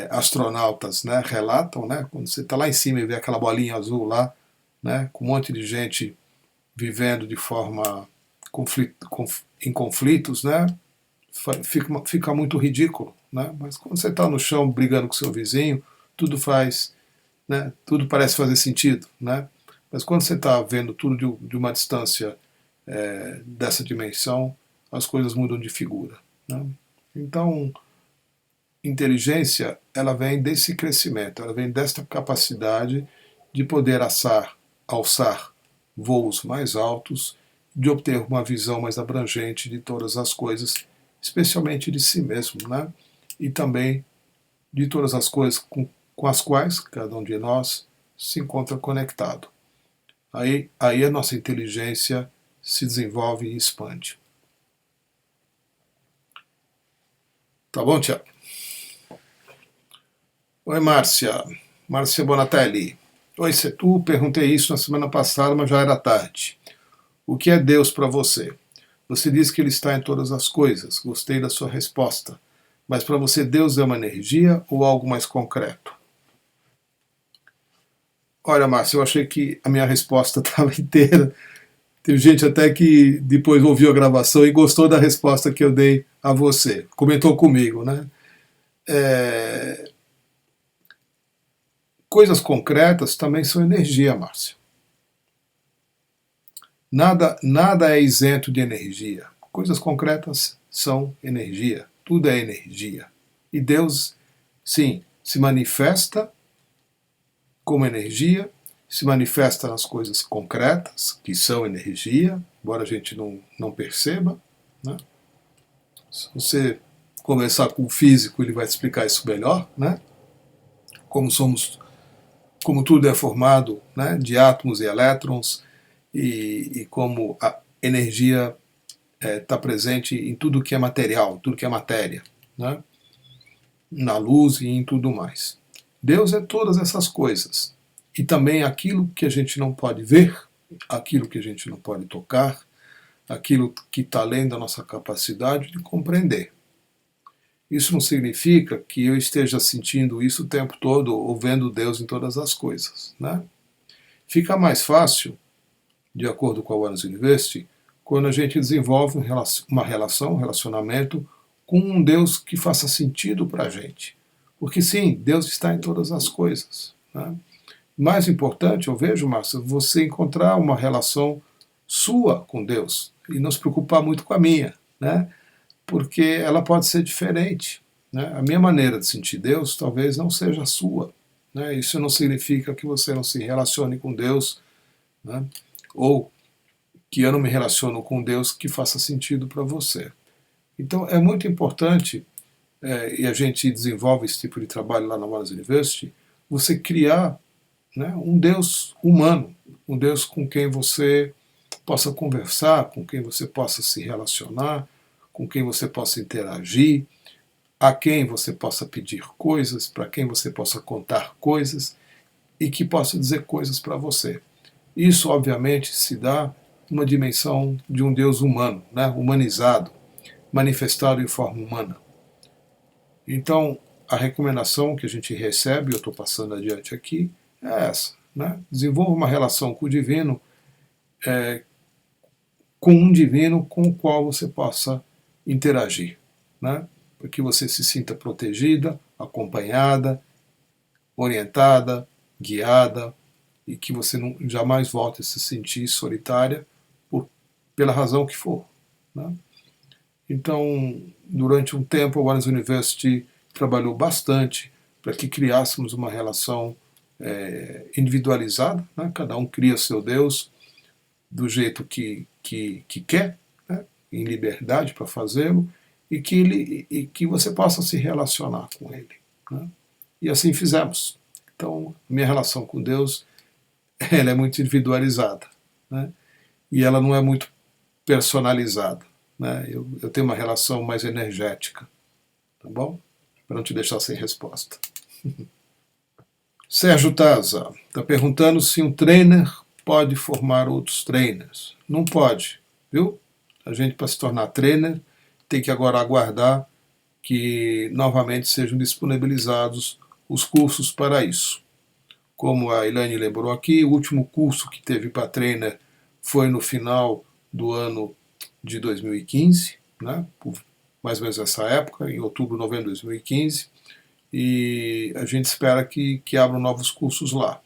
astronautas, né, relatam, né, quando você está lá em cima e vê aquela bolinha azul lá, né, com um monte de gente vivendo de forma em conflitos, né, fica muito ridículo, né? Mas quando você está no chão brigando com seu vizinho, tudo faz, né, tudo parece fazer sentido, né? Mas quando você está vendo tudo de uma distância dessa dimensão, as coisas mudam de figura, né? Então, inteligência, ela vem desse crescimento, ela vem desta capacidade de poder alçar voos mais altos, de obter uma visão mais abrangente de todas as coisas, especialmente de si mesmo, né? E também de todas as coisas com as quais cada um de nós se encontra conectado. Aí a nossa inteligência se desenvolve e expande. Tá bom, Tiago? Oi, Márcia. Márcia Bonatelli. Oi, Setu. Perguntei isso na semana passada, mas já era tarde. O que é Deus para você? Você diz que Ele está em todas as coisas. Gostei da sua resposta. Mas para você, Deus é uma energia ou algo mais concreto? Olha, Márcia, eu achei que a minha resposta estava inteira. Teve gente até que depois ouviu a gravação e gostou da resposta que eu dei a você. Comentou comigo, né? Coisas concretas também são energia, Márcia. Nada é isento de energia. Coisas concretas são energia. Tudo é energia. E Deus, sim, se manifesta como energia, se manifesta nas coisas concretas, que são energia, embora a gente não perceba, né? Se você conversar com o físico, ele vai te explicar isso melhor, né? Como tudo é formado, né, de átomos e elétrons, e como a energia está presente em tudo que é material, tudo que é matéria, né? Na luz e em tudo mais. Deus é todas essas coisas. E também aquilo que a gente não pode ver, aquilo que a gente não pode tocar, aquilo que está além da nossa capacidade de compreender. Isso não significa que eu esteja sentindo isso o tempo todo ou vendo Deus em todas as coisas, né? Fica mais fácil, de acordo com a Oneness University, quando a gente desenvolve um relacionamento com um Deus que faça sentido para a gente. Porque sim, Deus está em todas as coisas, né? Mais importante, eu vejo, Márcia, você encontrar uma relação sua com Deus. e não se preocupar muito com a minha, né? Porque ela pode ser diferente. Né? A minha maneira de sentir Deus talvez não seja a sua. Né? Isso não significa que você não se relacione com Deus, né? Ou que eu não me relaciono com Deus que faça sentido para você. Então é muito importante, e a gente desenvolve esse tipo de trabalho lá na Wallace University, você criar, né, um Deus humano, um Deus com quem você possa conversar, com quem você possa se relacionar, com quem você possa interagir, a quem você possa pedir coisas, para quem você possa contar coisas e que possa dizer coisas para você. Isso, obviamente, se dá numa dimensão de um Deus humano, né, humanizado, manifestado em forma humana. Então, a recomendação que a gente recebe, eu estou passando adiante aqui, é essa. Né? Desenvolva uma relação com o divino, com um divino com o qual você possa interagir. Né? Para que você se sinta protegida, acompanhada, orientada, guiada, e que você não, jamais volte a se sentir solitária pela razão que for. Né? Então, durante um tempo, a Wallace University trabalhou bastante para que criássemos uma relação individualizada, né? Cada um cria seu Deus do jeito que quer, né? Em liberdade para fazê-lo, e que você possa se relacionar com ele. Né? E assim fizemos. Então, minha relação com Deus ela é muito individualizada, né? E ela não é muito personalizada. Né? Eu tenho uma relação mais energética, tá bom? Para não te deixar sem resposta. Sérgio Taza está perguntando se um trainer pode formar outros trainers. Não pode, viu? A gente, para se tornar trainer, tem que agora aguardar que novamente sejam disponibilizados os cursos para isso. Como a Elaine lembrou aqui, o último curso que teve para trainer foi no final do ano de 2015, né, por mais ou menos essa época, em outubro, novembro de 2015, e a gente espera que abram novos cursos lá.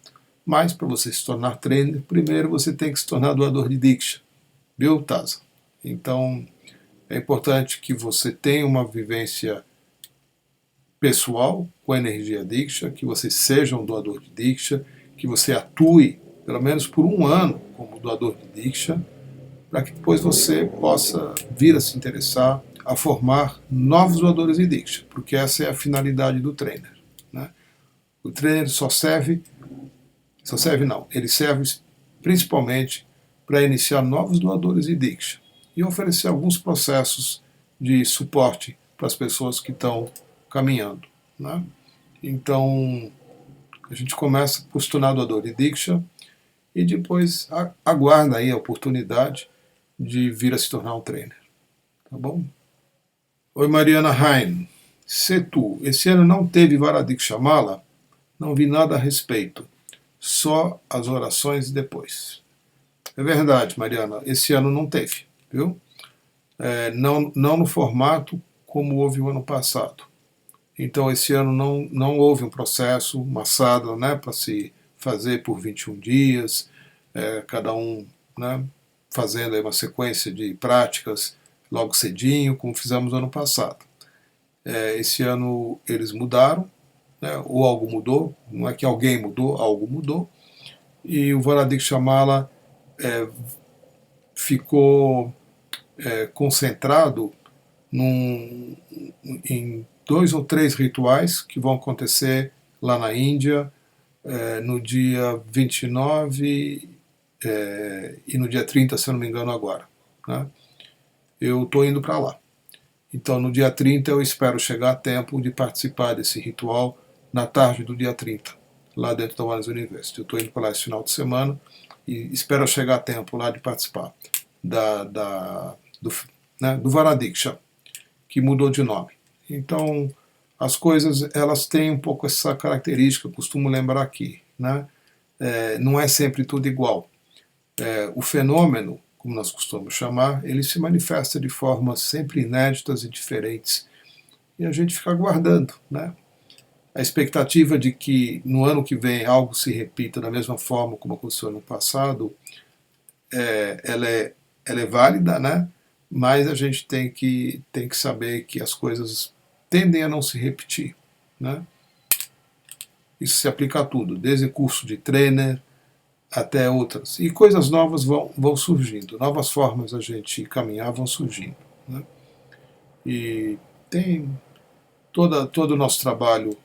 Mas para você se tornar trainer, primeiro você tem que se tornar doador de Diksha, viu, Taza? Então é importante que você tenha uma vivência pessoal com a energia Diksha, que você seja um doador de Diksha, que você atue pelo menos por um ano como doador de Diksha, para que depois você possa vir a se interessar a formar novos doadores de Diksha, porque essa é a finalidade do trainer. Né? O trainer ele serve principalmente para iniciar novos doadores de Diksha e oferecer alguns processos de suporte para as pessoas que estão caminhando. Né? Então, a gente começa por se tornar doador de Diksha e depois aguarda aí a oportunidade de vir a se tornar um trainer. Tá bom? Oi, Mariana Hein. Setu, esse ano não teve Varadiksha Mala? Não vi nada a respeito. Só as orações depois. É verdade, Mariana. Esse ano não teve, viu? Não no formato como houve o ano passado. Então, esse ano não houve um processo, uma sadhana, né, para se fazer por 21 dias, cada um, né, fazendo aí uma sequência de práticas logo cedinho, como fizemos no ano passado. Esse ano eles mudaram, né, ou algo mudou, não é que alguém mudou, algo mudou, e o Varadiksha Mala ficou concentrado em 2 ou 3 rituais que vão acontecer lá na Índia no dia 29 e no dia 30, se eu não me engano agora. Né? Eu estou indo para lá. Então no dia 30 eu espero chegar a tempo de participar desse ritual na tarde do dia 30, lá dentro da Wallace University. Eu estou indo para lá esse final de semana e espero chegar a tempo lá de participar do Varadiksha, que mudou de nome. Então, as coisas elas têm um pouco essa característica, eu costumo lembrar aqui. Né? Não é sempre tudo igual. O fenômeno, como nós costumamos chamar, ele se manifesta de formas sempre inéditas e diferentes. E a gente fica aguardando. Né? A expectativa de que no ano que vem algo se repita da mesma forma como aconteceu no passado, ela é ela é válida, né? Mas a gente tem que saber que as coisas tendem a não se repetir, né? Isso se aplica a tudo, desde curso de trainer até outras. E coisas novas vão surgindo, novas formas a gente caminhar vão surgindo, né? E tem todo o nosso trabalho,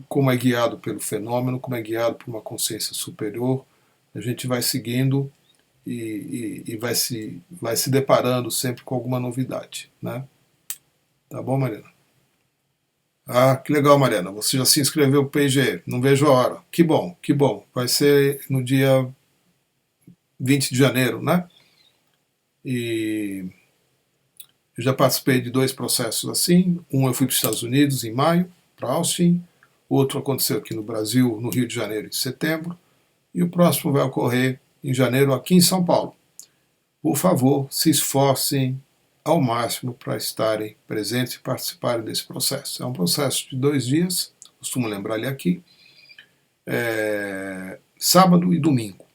como é guiado pelo fenômeno, como é guiado por uma consciência superior, a gente vai seguindo e vai se deparando sempre com alguma novidade, né? Tá bom, Mariana? Ah, que legal, Mariana. Você já se inscreveu para o PG. Não vejo a hora. Que bom, que bom. Vai ser no dia 20 de janeiro, né? E eu já participei de 2 processos assim. Um eu fui para os Estados Unidos em maio, para Austin. Outro aconteceu aqui no Brasil, no Rio de Janeiro, em setembro. E o próximo vai ocorrer em janeiro aqui em São Paulo. Por favor, se esforcem ao máximo para estarem presentes e participarem desse processo. É um processo de 2 dias, costumo lembrar ele aqui, sábado e domingo.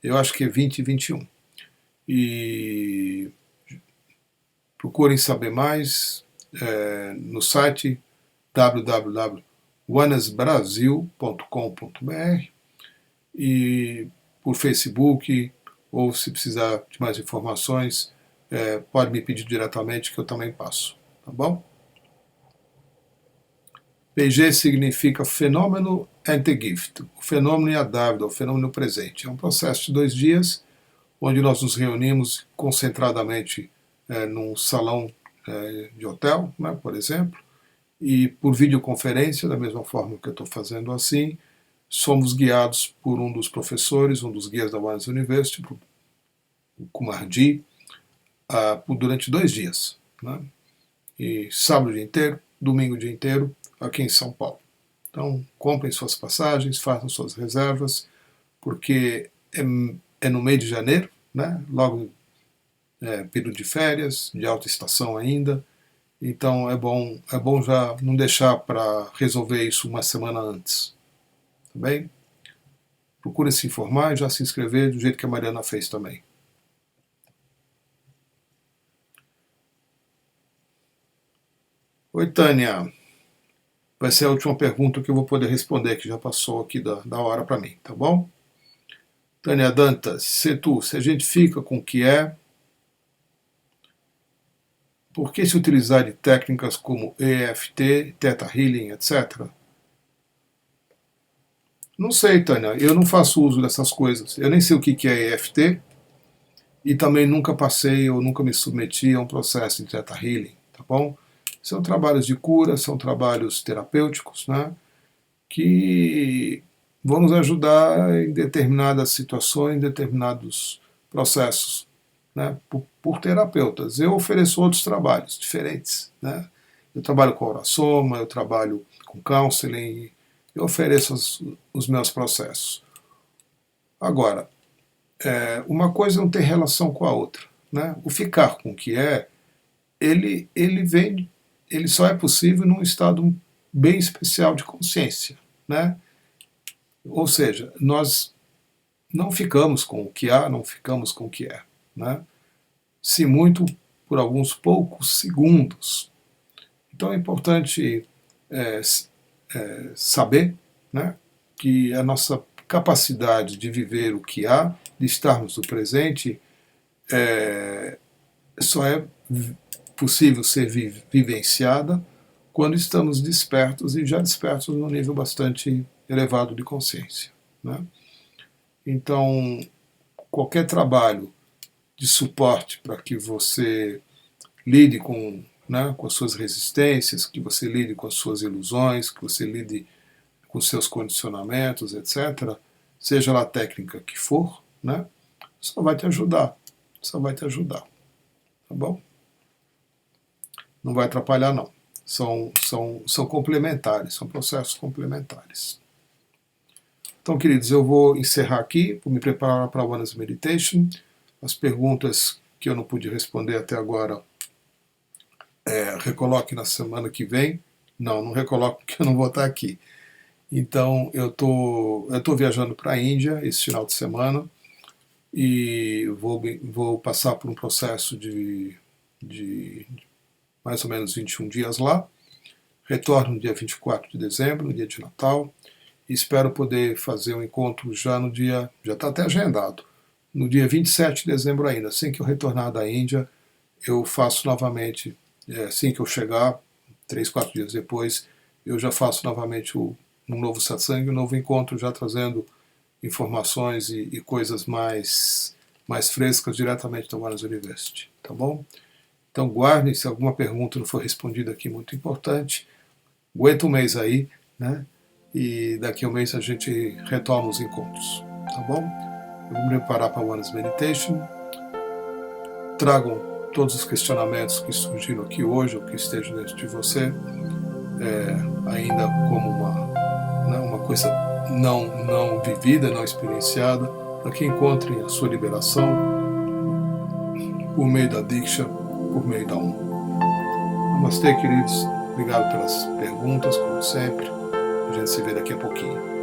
Eu acho que é 20 e 21. E procurem saber mais no site www.onenessbrasil.com.br e por Facebook, ou se precisar de mais informações, pode me pedir diretamente que eu também passo, tá bom? PG significa Fenômeno and the Gift, o fenômeno e a dádiva, o fenômeno presente. É um processo de 2 dias, onde nós nos reunimos concentradamente num salão de hotel, né, por exemplo, e por videoconferência, da mesma forma que eu estou fazendo assim, somos guiados por um dos professores, um dos guias da Oneness University, o Kumarji, durante 2 dias, né? E sábado o dia inteiro, domingo o dia inteiro, aqui em São Paulo. Então, comprem suas passagens, façam suas reservas, porque é no meio de janeiro, né? Logo período de férias, de alta estação ainda. Então é bom já não deixar para resolver isso uma semana antes. Tá bem? Procure se informar e já se inscrever do jeito que a Mariana fez também. Oi, Tânia. Vai ser a última pergunta que eu vou poder responder, que já passou aqui da hora para mim, tá bom? Tânia Dantas, se a gente fica com o que é, por que se utilizar de técnicas como EFT, Theta Healing, etc.? Não sei, Tânia, eu não faço uso dessas coisas. Eu nem sei o que é EFT e também nunca passei ou nunca me submeti a um processo de Theta Healing, tá bom? São trabalhos de cura, são trabalhos terapêuticos, né, que vão nos ajudar em determinadas situações, em determinados processos, né, por terapeutas. Eu ofereço outros trabalhos diferentes, né? Eu trabalho com Aura-Soma, eu trabalho com counseling, eu ofereço os meus processos. Agora, uma coisa não tem relação com a outra, né? O ficar com o que é, ele só é possível num estado bem especial de consciência, né? Ou seja, nós não ficamos com o que há, não ficamos com o que é, né? Se muito, por alguns poucos segundos. Então é importante saber, né, que a nossa capacidade de viver o que há, de estarmos no presente, só é possível ser vivenciada quando estamos despertos e já despertos num nível bastante elevado de consciência, né? Então, qualquer trabalho de suporte para que você lide com as suas resistências, que você lide com as suas ilusões, que você lide com os seus condicionamentos, etc., seja lá a técnica que for, né, só vai te ajudar, tá bom? Não vai atrapalhar, não. São complementares, são processos complementares. Então, queridos, eu vou encerrar aqui, vou me preparar para a Oneness Meditation. As perguntas que eu não pude responder até agora, recoloque na semana que vem. Não recoloco porque eu não vou estar aqui. Então, eu tô viajando para a Índia esse final de semana. e vou passar por um processo de mais ou menos 21 dias lá. Retorno no dia 24 de dezembro, no dia de Natal, e espero poder fazer um encontro já no dia, já está até agendado, no dia 27 de dezembro ainda. Assim que eu retornar da Índia, eu faço novamente, assim que eu chegar, 3, 4 dias depois, eu já faço novamente um novo satsang, um novo encontro, já trazendo informações e coisas mais frescas diretamente da One University, tá bom? Então guardem, se alguma pergunta não for respondida aqui, muito importante, aguenta um mês aí, né? E daqui a um mês a gente retoma os encontros, tá bom? Eu vou me preparar para a One's Meditation. Tragam todos os questionamentos que surgiram aqui hoje, ou que estejam dentro de você, ainda como uma coisa não vivida, não experienciada, para que encontrem a sua liberação por meio da Diksha, por meio da Namastê, queridos. Obrigado pelas perguntas, como sempre. A gente se vê daqui a pouquinho.